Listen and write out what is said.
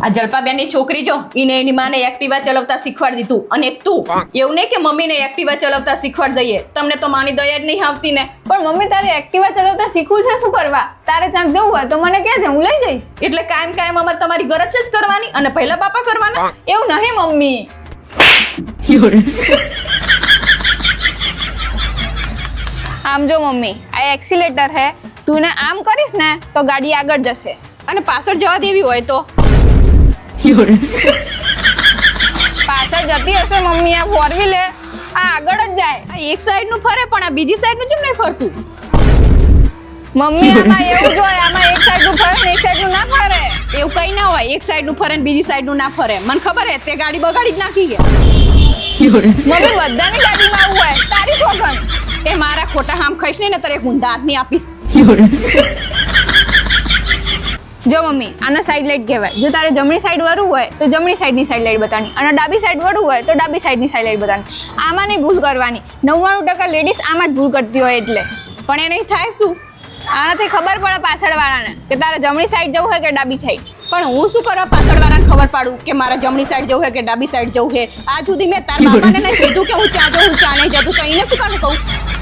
આ જલપાબેનની છોકરી જો ઈને એની માને એક્ટિવા ચલાવતા શીખવાડી દીધું અને એક તું એવું નહીં કે મમ્મીને એક્ટિવા ચલાવતા શીખવાડી દઈએ તમને તો માની દયા જ નહીં આવતી ને પણ મમ્મી તારે એક્ટિવા ચલાવતા શીખવું છે શું કરવા તારે ચાંક જવું હોય તો મને કહેજે હું લઈ જઈશ એટલે કાયમ અમારે તમારી ગરજ જ કરવાની અને પહેલા બાપા કરવાના એવું નહીં મમ્મી આમ જો મમ્મી આ એક્સિલેટર હે તું ને આમ કરીશ ને તો ગાડી આગળ જશે અને પાછળ જવા દેવી હોય તો પાછળ જતી હશે મમ્મી આ ફોર વ્હીલ આ આગળ જ જાય આ એક સાઈડ નું ફરે પણ આ બીજી સાઈડ નું કેમ નહીં ફરતું મમ્મી આમાં એવું જ હોય આમાં એક સાઈડ નું ફરે ને એક સાઈડ નું ના ફરે એવું કઈ ના હોય એક સાઈડ નું ફરે ને બીજી સાઈડ નું ના ફરે મને ખબર હે તે ગાડી બગાડી જ નાખી ગયા મમ્મી બધાની ગાડીમાં આવું હોય તારી સોગન એ મારા ખોટા હામ ખાઈશ ને તારે એક ઊંધા હાથની આપીશ જો મમ્મી આના સાઈડ લાઈટ કહેવાય જો તારે જમણી સાઈડ વળવું હોય તો જમણી સાઈડની સાઈડ લાઈટ બતાવવાની અને ડાબી સાઈડ વળવું હોય તો ડાબી સાઈડની સાઈડ લાઈટ બતાવવાની આમાં નહીં ભૂલ કરવાની 99% લેડીઝ આમાં જ ભૂલ કરતી હોય એટલે પણ એ નહીં થાય શું આનાથી ખબર પડે પાછળવાળાને કે તારે જમણી સાઈડ જવું હોય કે ડાબી સાઈડ પણ હું શું કરવા પાછળવાળાને ખબર પાડું કે મારા જમણી સાઈડ જવું હે કે ડાબી સાઈડ જવું હે આજ સુધી મેં તાર બાપાને નહીં કીધું કે હું ચા જઉં ચા નહીં જતું તો એને શું કામ કહું